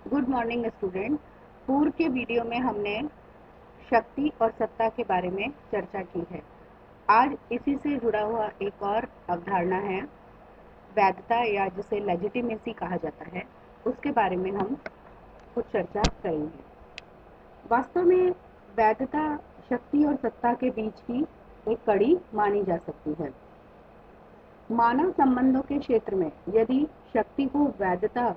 Good morning student. पूर्व के video में हमने शक्ति और सत्ता के बारे में चर्चा की है। आज इसी से जुड़ा हुआ एक और अवधारणा है वैधता, या जिसे लेजिटिमेसी कहा जाता है, उसके बारे में हम कुछ चर्चा करेंगे। वास्तव में वैधता शक्ति और सत्ता के बीच की एक कड़ी मानी जा सकती है। मानव संबंधों के क्षेत्र में यदि शक्ति को वैधता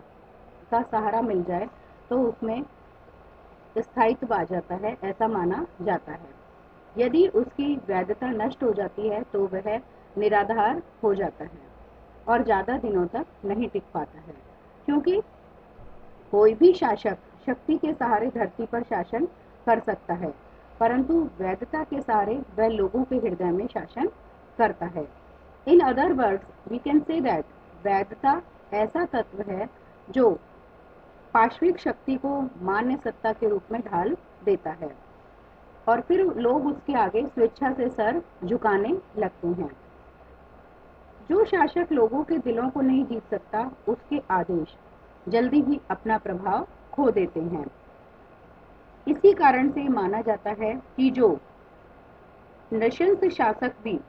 का सहारा मिल जाए तो उसमें स्थायित्व आ जाता है, ऐसा माना जाता है। यदि उसकी वैधता नष्ट हो जाती है तो वह निराधार हो जाता है और ज्यादा दिनों तक नहीं टिक पाता है, क्योंकि कोई भी शासक शक्ति के सहारे धरती पर शासन कर सकता है, परंतु वैधता के सहारे वह लोगों के हृदय में शासन करता है। In other words we can say that वैधता ऐसा तत्व है जो पाश्विक शक्ति को मान्य सत्ता के रूप में ढाल देता है और फिर लोग उसके आगे स्वेच्छा से सर झुकाने लगते हैं। जो शासक लोगों के दिलों को नहीं जीत सकता, उसके आदेश जल्दी ही अपना प्रभाव खो देते हैं। इसी कारण से माना जाता है कि जो नृशंस शासक भी,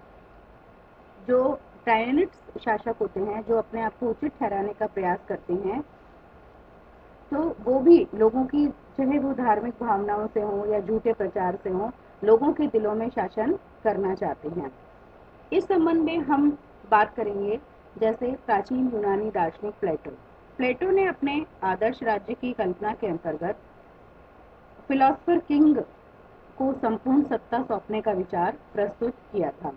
जो टायरनिस्ट शासक होते हैं, जो अपने आप को उचित ठहराने का प्रयास करते हैं, तो वो भी लोगों की, चाहे वो धार्मिक भावनाओं से हो या झूठे प्रचार से हो, लोगों के दिलों में शासन करना चाहते हैं। इस संबंध में हम बात करेंगे जैसे प्राचीन यूनानी दार्शनिक प्लेटो ने अपने आदर्श राज्य की कल्पना के अंतर्गत फिलोसफर किंग को संपूर्ण सत्ता सौंपने का विचार प्रस्तुत किया था,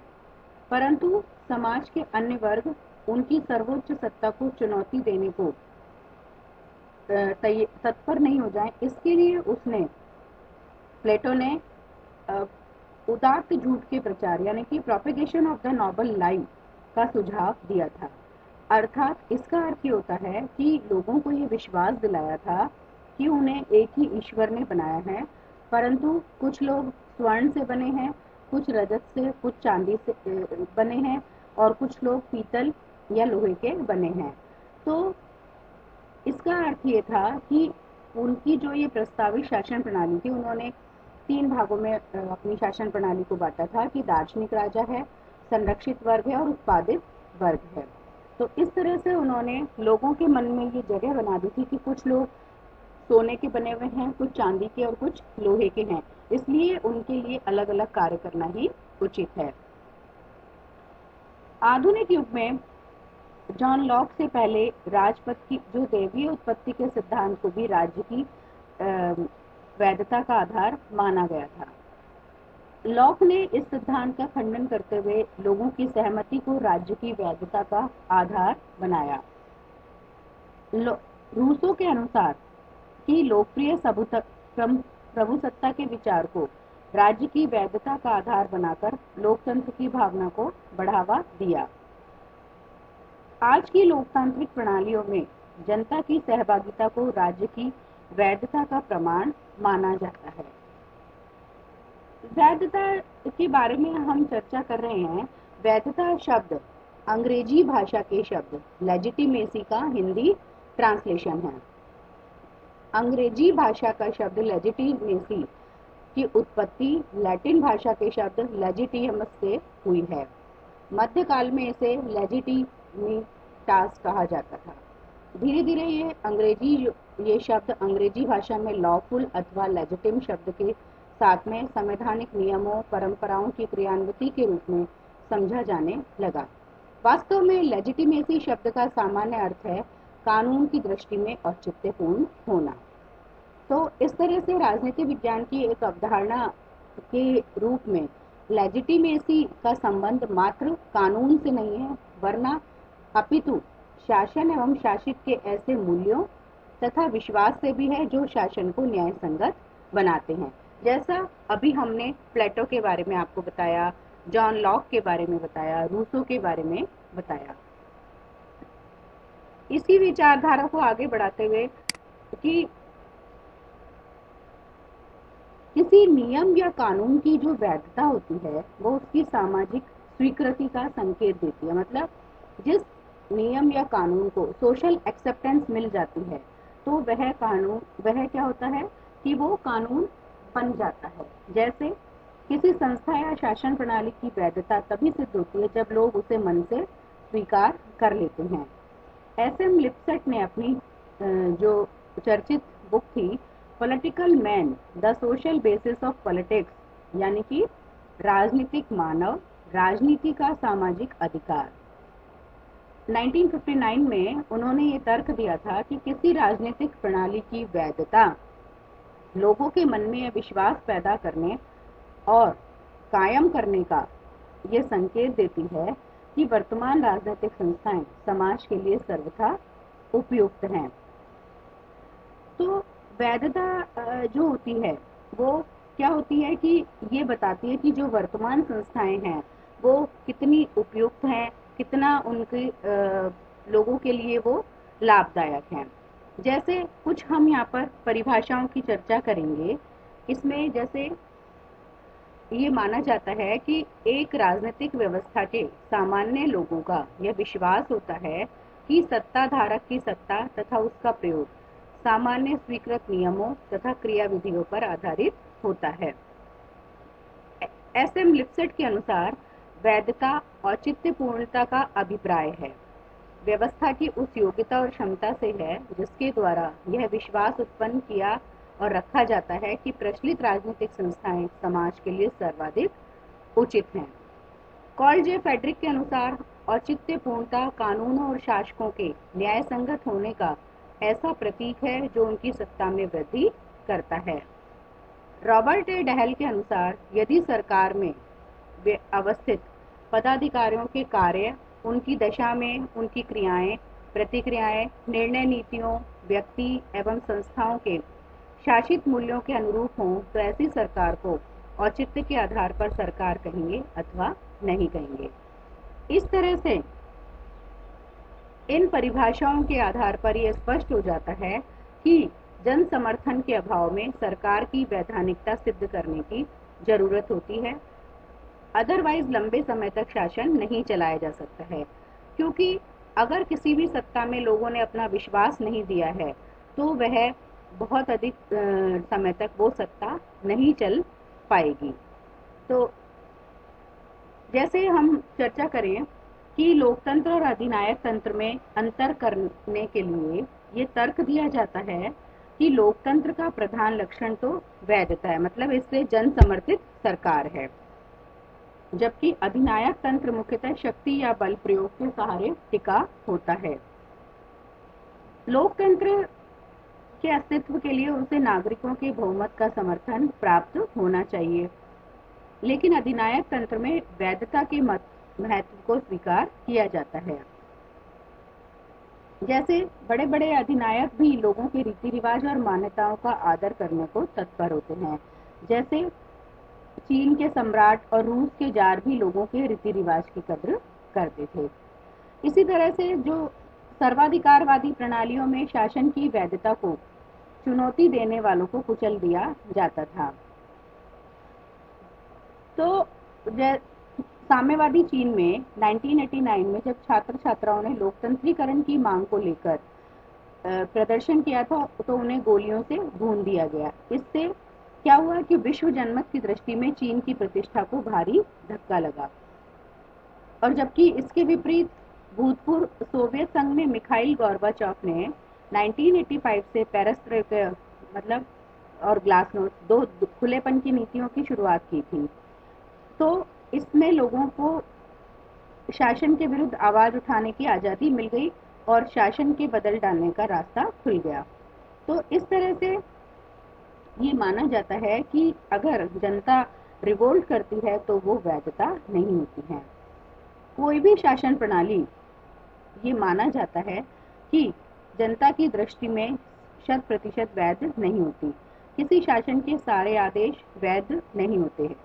परंतु समाज के अन्य वर्ग उनकी सर्वोच्च सत्ता को चुनौती देने को तत्पर नहीं हो जाए, इसके लिए प्लेटो ने उदात्त झूठ के प्रचार यानी कि प्रोपेगेशन ऑफ द नोबल लाई का सुझाव दिया था। अर्थात इसका अर्थ ये होता है कि लोगों को ये विश्वास दिलाया था कि उन्हें एक ही ईश्वर ने बनाया है, परंतु कुछ लोग स्वर्ण से बने हैं, कुछ रजत से, कुछ चांदी से बने हैं और कुछ लोग पीतल या लोहे के बने हैं। तो इसका अर्थ ये था कि उनकी जो ये प्रस्तावित शासन प्रणाली थी, उन्होंने 3 भागों में अपनी शासन प्रणाली को बांटा था कि दार्शनिक राजा है, संरक्षित वर्ग है और उत्पादित वर्ग है। तो इस तरह से उन्होंने लोगों के मन में ये जगह बना दी थी कि कुछ लोग सोने के बने हुए हैं, कुछ चांदी के और कुछ लोहे के हैं, इसलिए उनके लिए अलग अलग कार्य करना ही उचित है। आधुनिक युग में जॉन लॉक से पहले राजपथ की जो दैवीय उत्पत्ति के सिद्धांत को भी राज्य की वैधता का आधार माना गया था। लॉक ने इस सिद्धांत का खंडन करते हुए लोगों की सहमति को राज्य की वैधता का आधार बनाया। रूसो के अनुसार कि लोकप्रिय प्रभुसत्ता के विचार को राज्य की वैधता का आधार बनाकर लोकतंत्र की भावना को बढ़ावा दिया। आज की लोकतांत्रिक प्रणालियों में जनता की सहभागिता को राज्य की वैधता का प्रमाण माना जाता है। वैधता के बारे में हम चर्चा कर रहे हैं। वैधता शब्द अंग्रेजी भाषा के शब्द लेजिटिमेसी का हिंदी ट्रांसलेशन है। अंग्रेजी भाषा का शब्द लेजिटिमेसी की उत्पत्ति लैटिन भाषा के शब्द लेजिटिमस से हुई है। मध्यकाल में इसे लेजिटिमिटास कहा जाता था। धीरे धीरे ये शब्द अंग्रेजी भाषा में लॉफुल अथवा लेजिटिम शब्द के साथ में संवैधानिक नियमों परंपराओं की क्रियान्विति के रूप में समझा जाने लगा। वास्तव में लेजिटिमेसी शब्द का सामान्य अर्थ है कानून की दृष्टि में औचित्यपूर्ण होना। तो इस तरह से राजनीति विज्ञान की एक अवधारणा के रूप में लेजिटिमेसी का संबंध मात्र कानून से नहीं है, वरना अपितु शासन एवं शासित के ऐसे मूल्यों तथा विश्वास से भी है जो शासन को न्याय संगत बनाते हैं। जैसा अभी हमने प्लेटो के बारे में आपको बताया, जॉन लॉक के बारे में बताया, रूसो के बारे में बताया। इसी विचारधारा को आगे बढ़ाते हुए कि किसी नियम या कानून की जो वैधता होती है वो उसकी सामाजिक स्वीकृति का संकेत देती है। मतलब जिस नियम या कानून को सोशल एक्सेप्टेंस मिल जाती है, तो वह क्या होता है कि वो कानून बन जाता है। जैसे किसी संस्था या शासन प्रणाली की वैधता तभी सिद्ध होती है जब लोग उसे मन से स्वीकार कर लेते हैं। एसएम लिपसेट ने अपनी जो चर्चित बुक थी political man the social basis of politics, यानी कि राजनीतिक मानव, राजनीति का सामाजिक अधिकार, 1959 में उन्होंने ये तर्क दिया था कि किसी राजनीतिक प्रणाली की वैधता लोगों के मन में यह विश्वास पैदा करने और कायम करने का ये संकेत देती है कि वर्तमान राजनीतिक संस्थाएं समाज के लिए सर्वथा उपयुक्त हैं। तो वैधता जो होती है वो क्या होती है कि ये बताती है कि जो वर्तमान संस्थाएं हैं वो कितनी उपयुक्त हैं, कितना उनके लोगों के लिए वो लाभदायक हैं। जैसे कुछ हम यहाँ पर परिभाषाओं की चर्चा करेंगे। इसमें जैसे ये माना जाता है कि एक राजनीतिक व्यवस्था के सामान्य लोगों का यह विश्वास होता है कि सत्ताधारक की सत्ता तथा उसका प्रयोग सामान्य स्वीकृत नियमों तथा क्रियाविधियों पर आधारित होता है। एसएम लिपसेट के अनुसार वैधता औचित्यपूर्णता का अभिप्राय है, व्यवस्था की उस योग्यता और क्षमता से है जिसके द्वारा यह विश्वास उत्पन्न किया और रखा जाता है कि प्रचलित राजनीतिक संस्थाएं समाज के लिए सर्वाधिक उचित हैं। कॉल जे फेडरिक के अनुसार औचित्यपूर्णता कानूनों और शासकों के न्याय संगत होने का ऐसा प्रतीक है जो उनकी सत्ता में वृद्धि करता है। रॉबर्ट ए डहल के अनुसार यदि सरकार में अवस्थित पदाधिकारियों के कार्य, उनकी दशा में उनकी क्रियाएं, प्रतिक्रियाएं, निर्णय नीतियों, व्यक्ति एवं संस्थाओं के शासित मूल्यों के अनुरूप हों तो ऐसी सरकार को औचित्य के आधार पर सरकार कहेंगे अथवा नहीं कहेंगे। इस तरह से इन परिभाषाओं के आधार पर यह स्पष्ट हो जाता है कि जन समर्थन के अभाव में सरकार की वैधानिकता सिद्ध करने की जरूरत होती है, अदरवाइज लंबे समय तक शासन नहीं चलाया जा सकता है। क्योंकि अगर किसी भी सत्ता में लोगों ने अपना विश्वास नहीं दिया है तो वह बहुत अधिक समय तक वो सत्ता नहीं चल पाएगी। तो जैसे हम चर्चा करें कि लोकतंत्र और अधिनायक तंत्र में अंतर करने के लिए ये तर्क दिया जाता है कि लोकतंत्र का प्रधान लक्षण तो वैधता है, मतलब इससे जन समर्थित सरकार है, जबकि अधिनायक तंत्र मुख्यतः शक्ति या बल प्रयोग के सहारे टिका होता है। लोकतंत्र के अस्तित्व के लिए उसे नागरिकों के बहुमत का समर्थन प्राप्त होना चाहिए, लेकिन अधिनायक तंत्र में वैधता के महत्व को स्वीकार किया जाता है। जैसे बड़े बड़े अधिनायक भी लोगों के रीति रिवाज और मान्यताओं का आदर करने को तत्पर होते हैं। जैसे चीन के सम्राट और रूस के जार भी लोगों के रीति रिवाज की कद्र करते थे। इसी तरह से जो सर्वाधिकारवादी प्रणालियों में शासन की वैधता को चुनौती देने वालों को कुचल दिया जाता था। तो साम्यवादी चीन में 1989 में जब छात्र छात्राओं ने लोकतंत्रीकरण की मांग को लेकर प्रदर्शन किया था तो उन्हें गोलियों से भून दिया गया। इससे क्या हुआ कि विश्व जनमत की दृष्टि में चीन की प्रतिष्ठा को भारी धक्का लगा, और जबकि इसके विपरीत भूतपूर्व सोवियत संघ में मिखाइल गोर्बाचोव ने 1985 से पेरेस्ट्रोइका मतलब और ग्लासनोस्ट दो खुलेपन की नीतियों की शुरुआत की थी। तो इसमें लोगों को शासन के विरुद्ध आवाज उठाने की आजादी मिल गई और शासन के बदल डालने का रास्ता खुल गया। तो इस तरह से ये माना जाता है कि अगर जनता रिवोल्ट करती है तो वो वैधता नहीं होती है। कोई भी शासन प्रणाली ये माना जाता है कि जनता की दृष्टि में 100% वैध नहीं होती। किसी शासन के सारे आदेश वैध नहीं होते हैं।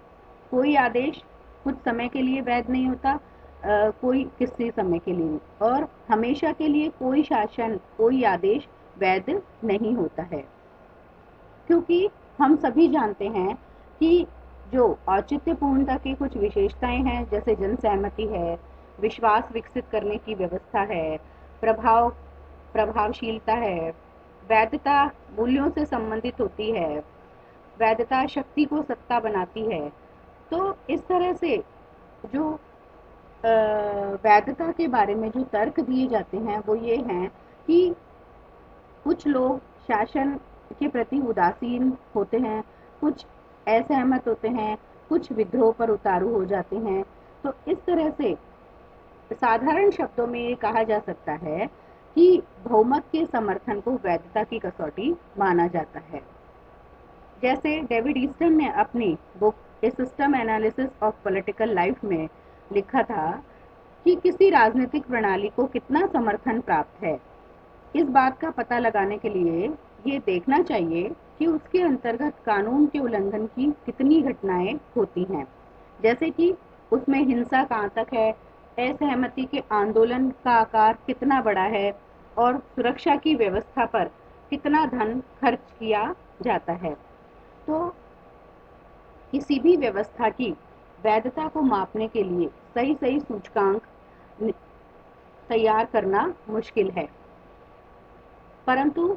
कोई आदेश कुछ समय के लिए वैध नहीं होता, कोई किसी समय के लिए, और हमेशा के लिए कोई शासन कोई आदेश वैध नहीं होता है। क्योंकि हम सभी जानते हैं कि जो औचित्यपूर्णता की कुछ विशेषताएं हैं, जैसे जन सहमति है, विश्वास विकसित करने की व्यवस्था है, प्रभावशीलता है, वैधता मूल्यों से संबंधित होती है, वैधता शक्ति को सत्ता बनाती है। तो इस तरह से जो वैधता के बारे में जो तर्क दिए जाते हैं वो ये हैं कि कुछ लोग शासन के प्रति उदासीन होते हैं, कुछ असहमत होते हैं, कुछ विद्रोह पर उतारू हो जाते हैं। तो इस तरह से साधारण शब्दों में ये कहा जा सकता है कि बहुमत के समर्थन को वैधता की कसौटी माना जाता है। जैसे डेविड ईस्टन ने अपनी book A system analysis of political life में लिखा था कि किसी राजनीतिक प्रणाली को कितना समर्थन प्राप्त है, इस बात का पता लगाने के लिए ये देखना चाहिए कि उसके अंतर्गत कानून के उल्लंघन की कितनी घटनाएं होती हैं, जैसे कि उसमें हिंसा कहाँ तक है, असहमति के आंदोलन का आकार कितना बड़ा है और सुरक्षा की व्यवस्था पर कितना धन खर्च किया जाता है। तो किसी भी व्यवस्था की वैधता को मापने के लिए सही सही सूचकांक तैयार करना मुश्किल है, परंतु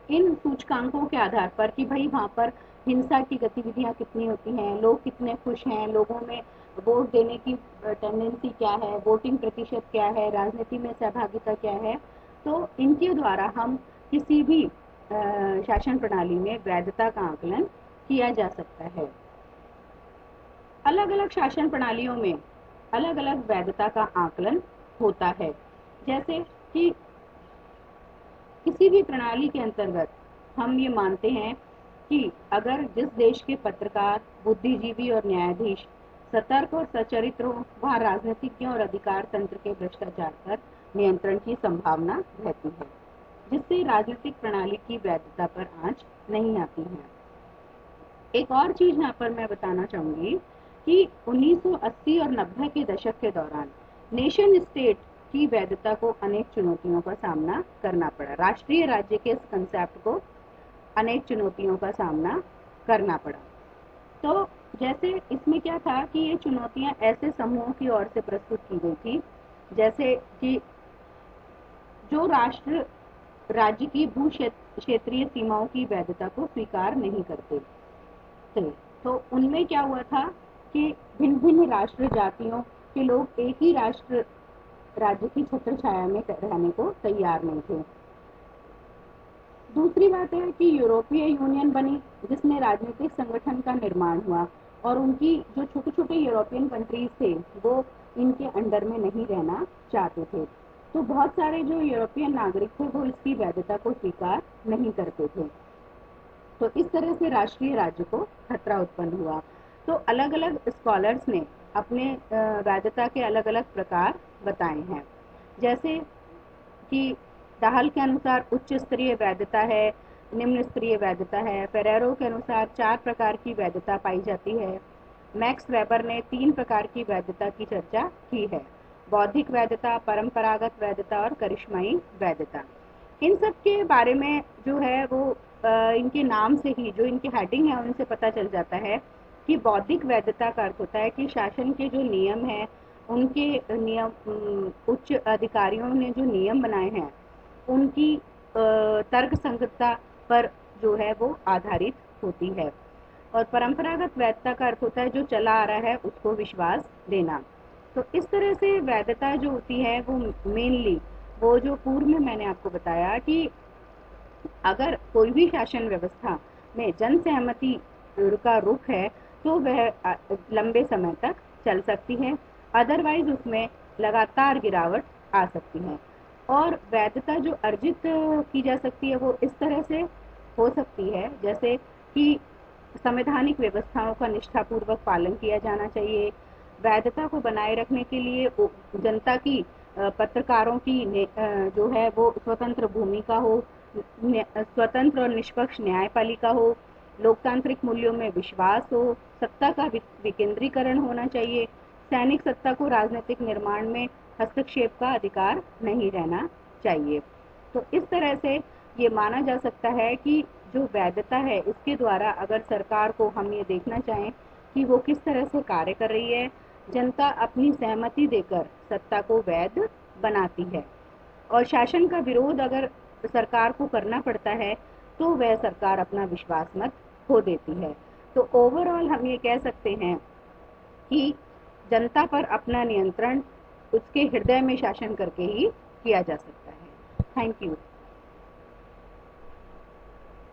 इन सूचकांकों के आधार पर कि भाई वहाँ पर हिंसा की गतिविधियाँ कितनी होती हैं, लोग कितने खुश हैं, लोगों में वोट देने की टेंडेंसी क्या है, वोटिंग प्रतिशत क्या है, राजनीति में सहभागिता क्या है, तो इनके द्वारा हम किसी भी शासन प्रणाली में वैधता का आकलन किया जा सकता है। अलग अलग शासन प्रणालियों में अलग अलग वैधता का आकलन होता है। जैसे कि किसी भी प्रणाली के अंतर्गत हम ये मानते हैं कि अगर जिस देश के पत्रकार, बुद्धिजीवी और न्यायाधीश सतर्क और सचरित्र हो, वहाँ राजनीतिज्ञों और अधिकार तंत्र के भ्रष्टाचार पर नियंत्रण की संभावना रहती है, जिससे राजनीतिक प्रणाली की वैधता पर आंच नहीं आती है। एक और चीज यहाँ पर मैं बताना चाहूंगी कि 1980 और 90 के दशक के दौरान नेशन स्टेट की वैधता को अनेक चुनौतियों का सामना करना पड़ा। राष्ट्रीय राज्य के इस कंसेप्ट को अनेक चुनौतियों का सामना करना पड़ा। तो जैसे इसमें क्या था कि ये चुनौतियां ऐसे समूहों की ओर से प्रस्तुत की गई थी, जैसे कि जो राष्ट्र राज्य की भू क्षेत्रीय सीमाओं की वैधता को स्वीकार नहीं करते थे। तो उनमें क्या हुआ था कि भिन्न भिन्न राष्ट्र जातियों के लोग एक ही राष्ट्र राज्य की छत्र छाया में रहने को तैयार नहीं थे। दूसरी बात है कि यूरोपीय यूनियन बनी, जिसमें राजनीतिक संगठन का निर्माण हुआ और उनकी जो छोटे छोटे यूरोपियन कंट्रीज थे वो इनके अंडर में नहीं रहना चाहते थे। तो बहुत सारे जो यूरोपियन नागरिक थे वो इसकी वैधता को स्वीकार नहीं करते थे। तो इस तरह से राष्ट्रीय राज्य को खतरा उत्पन्न हुआ। तो अलग अलग स्कॉलर्स ने अपने वैधता के अलग अलग प्रकार बताए हैं, जैसे कि दाहल के अनुसार उच्च स्तरीय वैधता है, निम्न स्तरीय वैधता है। फेरेरो के अनुसार 4 प्रकार की वैधता पाई जाती है। मैक्स वेबर ने 3 प्रकार की वैधता की चर्चा की है, बौद्धिक वैधता, परंपरागत वैधता और करिश्माई वैधता। इन सब के बारे में जो है वो इनके नाम से ही, जो इनके हेडिंग है उनसे पता चल जाता है कि बौद्धिक वैधता का अर्थ होता है कि शासन के जो नियम हैं, उनके नियम उच्च अधिकारियों ने जो नियम बनाए हैं उनकी तर्क संगतता पर जो है वो आधारित होती है। और परंपरागत वैधता का अर्थ होता है जो चला आ रहा है उसको विश्वास देना। तो इस तरह से वैधता जो होती है वो मेनली वो जो पूर्व में मैंने आपको बताया कि अगर कोई भी शासन व्यवस्था में जन सहमति का रुख है तो वह लंबे समय तक चल सकती है, अदरवाइज उसमें लगातार गिरावट आ सकती है। और वैधता जो अर्जित की जा सकती है वो इस तरह से हो सकती है जैसे कि संवैधानिक व्यवस्थाओं का निष्ठापूर्वक पालन किया जाना चाहिए। वैधता को बनाए रखने के लिए जनता की पत्रकारों की जो है वो स्वतंत्र भूमिका हो, स्वतंत्र और निष्पक्ष न्यायपालिका हो, लोकतांत्रिक मूल्यों में विश्वास हो, सत्ता का विकेंद्रीकरण होना चाहिए, सैनिक सत्ता को राजनीतिक निर्माण में हस्तक्षेप का अधिकार नहीं रहना चाहिए। तो इस तरह से ये माना जा सकता है कि जो वैधता है इसके द्वारा अगर सरकार को हम ये देखना चाहें कि वो किस तरह से कार्य कर रही है, जनता अपनी सहमति देकर सत्ता को वैध बनाती है। और शासन का विरोध अगर सरकार को करना पड़ता है तो वह सरकार अपना विश्वास मत खो देती है। तो ओवरऑल हम ये कह सकते हैं कि जनता पर अपना नियंत्रण उसके हृदय में शासन करके ही किया जा सकता है। Thank you.